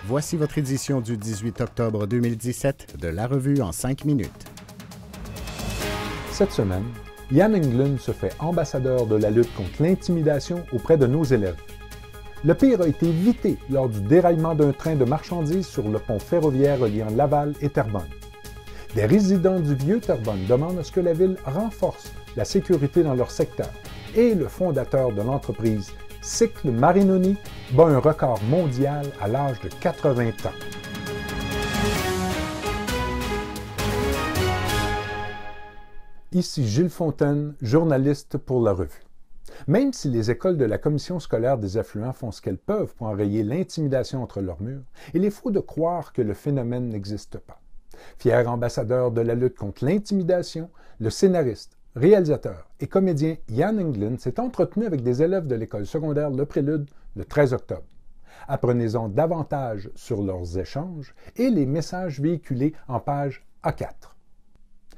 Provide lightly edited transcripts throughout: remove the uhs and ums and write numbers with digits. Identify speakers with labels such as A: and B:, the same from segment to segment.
A: Voici votre édition du 18 octobre 2017 de La Revue en 5 minutes.
B: Cette semaine, Jan Englund se fait ambassadeur de la lutte contre l'intimidation auprès de nos élèves. Le pire a été évité lors du déraillement d'un train de marchandises sur le pont ferroviaire reliant Laval et Terrebonne. Des résidents du Vieux-Terrebonne demandent à ce que la ville renforce la sécurité dans leur secteur et le fondateur de l'entreprise, Cycle Marinoni, bat un record mondial à l'âge de 80 ans. Ici Gilles Fontaine, journaliste pour La Revue. Même si les écoles de la commission scolaire des affluents font ce qu'elles peuvent pour enrayer l'intimidation entre leurs murs, il est faux de croire que le phénomène n'existe pas. Fier ambassadeur de la lutte contre l'intimidation, le scénariste, réalisateur et comédien Jan Englund s'est entretenu avec des élèves de l'école secondaire Le Prélude le 13 octobre. Apprenez-en davantage sur leurs échanges et les messages véhiculés en page A4.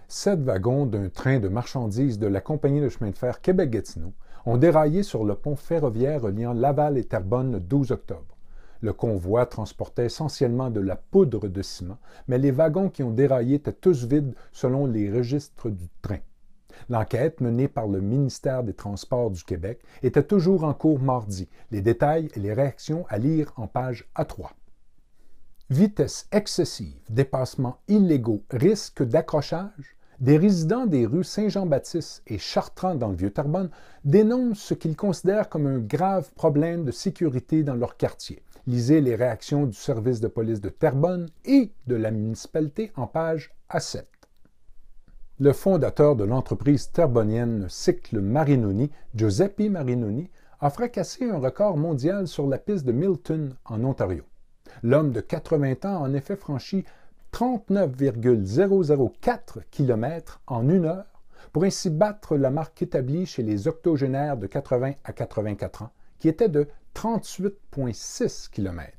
B: 7 wagons d'un train de marchandises de la compagnie de chemin de fer Québec-Gatineau ont déraillé sur le pont ferroviaire reliant Laval et Terrebonne le 12 octobre. Le convoi transportait essentiellement de la poudre de ciment, mais les wagons qui ont déraillé étaient tous vides selon les registres du train. L'enquête menée par le ministère des Transports du Québec était toujours en cours mardi. Les détails et les réactions à lire en page A3. Vitesse excessive, dépassements illégaux, risque d'accrochage. Des résidents des rues Saint-Jean-Baptiste et Chartrand dans le Vieux-Terrebonne dénoncent ce qu'ils considèrent comme un grave problème de sécurité dans leur quartier. Lisez les réactions du service de police de Terrebonne et de la municipalité en page A7. Le fondateur de l'entreprise terrebonnienne Cycle Marinoni, Giuseppe Marinoni, a fracassé un record mondial sur la piste de Milton, en Ontario. L'homme de 80 ans a en effet franchi 39,004 km en 1 heure pour ainsi battre la marque établie chez les octogénaires de 80 à 84 ans, qui était de 38,6 km.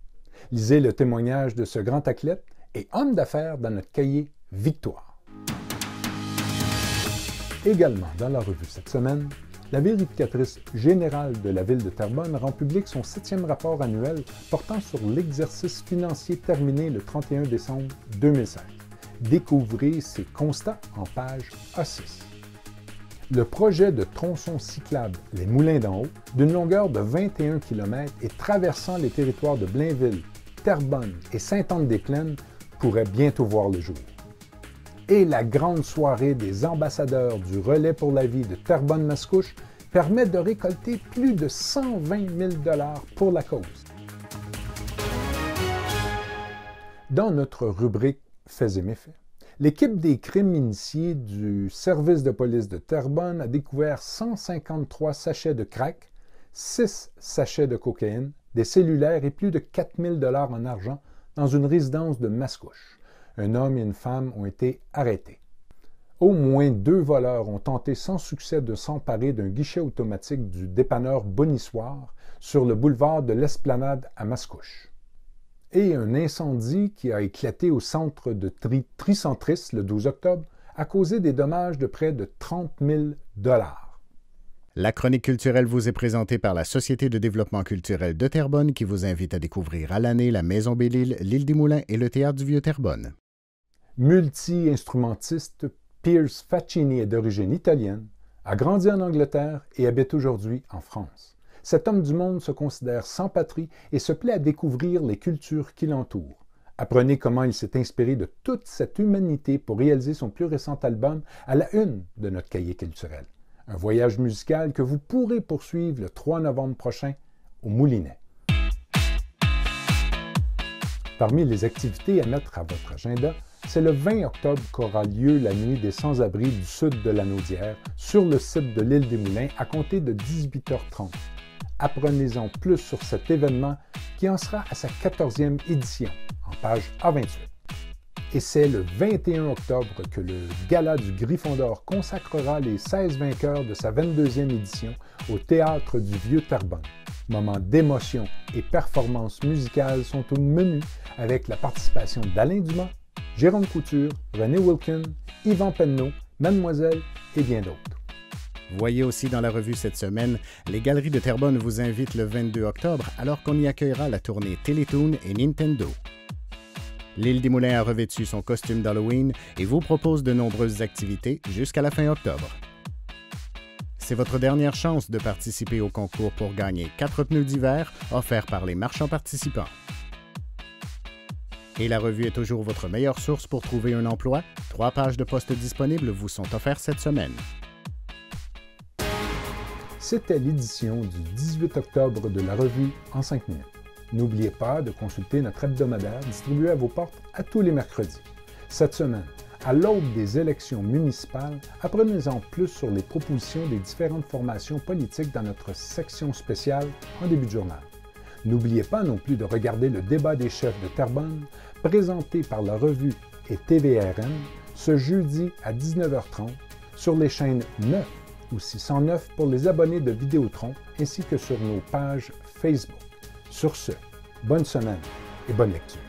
B: Lisez le témoignage de ce grand athlète et homme d'affaires dans notre cahier Victoire. Également dans la revue cette semaine, la vérificatrice générale de la ville de Terrebonne rend public son 7e rapport annuel portant sur l'exercice financier terminé le 31 décembre 2016. Découvrez ses constats en page A6. Le projet de tronçon cyclable Les Moulins d'en Haut, d'une longueur de 21 km et traversant les territoires de Blainville, Terrebonne et Sainte-Anne-des-Plaines, pourrait bientôt voir le jour. Et la grande soirée des ambassadeurs du Relais pour la vie de Terrebonne-Mascouche permet de récolter plus de 120 000 $ pour la cause. Dans notre rubrique Faits et méfaits, l'équipe des crimes initiés du service de police de Terrebonne a découvert 153 sachets de crack, 6 sachets de cocaïne, des cellulaires et plus de 4 000 $ en argent dans une résidence de Mascouche. Un homme et une femme ont été arrêtés. Au moins 2 voleurs ont tenté sans succès de s'emparer d'un guichet automatique du dépanneur Bonissoir sur le boulevard de l'Esplanade à Mascouche. Et un incendie qui a éclaté au centre de Tricentris le 12 octobre a causé des dommages de près de 30 000 $.
A: La chronique culturelle vous est présentée par la Société de développement culturel de Terrebonne qui vous invite à découvrir à l'année la Maison Belle-Île, l'Île des Moulins et le Théâtre du Vieux-Terrebonne.
B: Multi-instrumentiste, Piers Faccini est d'origine italienne, a grandi en Angleterre et habite aujourd'hui en France. Cet homme du monde se considère sans patrie et se plaît à découvrir les cultures qui l'entourent. Apprenez comment il s'est inspiré de toute cette humanité pour réaliser son plus récent album à la une de notre cahier culturel. Un voyage musical que vous pourrez poursuivre le 3 novembre prochain au Moulinet. Parmi les activités à mettre à votre agenda, c'est le 20 octobre qu'aura lieu la Nuit des sans-abri du sud de la Naudière sur le site de l'Île des Moulins à compter de 18h30. Apprenez-en plus sur cet événement qui en sera à sa 14e édition, en page A28. Et c'est le 21 octobre que le Gala du Griffon d'Or consacrera les 16 vainqueurs de sa 22e édition au Théâtre du Vieux-Terrebonne. Moments d'émotion et performances musicales sont au menu avec la participation d'Alain Dumas, Jérôme Couture, René Wilkin, Yvan Penneau, Mademoiselle et bien d'autres.
A: Voyez aussi dans la revue cette semaine, les Galeries de Terrebonne vous invitent le 22 octobre alors qu'on y accueillera la tournée Télétoon et Nintendo. L'Île des Moulins a revêtu son costume d'Halloween et vous propose de nombreuses activités jusqu'à la fin octobre. C'est votre dernière chance de participer au concours pour gagner 4 pneus d'hiver offerts par les marchands participants. Et la revue est toujours votre meilleure source pour trouver un emploi. 3 pages de postes disponibles vous sont offertes cette semaine.
B: C'était l'édition du 18 octobre de la revue en 5 minutes. N'oubliez pas de consulter notre hebdomadaire distribué à vos portes à tous les mercredis. Cette semaine, à l'aube des élections municipales, apprenez-en plus sur les propositions des différentes formations politiques dans notre section spéciale en début de journal. N'oubliez pas non plus de regarder le débat des chefs de Terrebonne, présenté par la revue et TVRM, ce jeudi à 19h30 sur les chaînes 9 ou 609 pour les abonnés de Vidéotron ainsi que sur nos pages Facebook. Sur ce, bonne semaine et bonne lecture.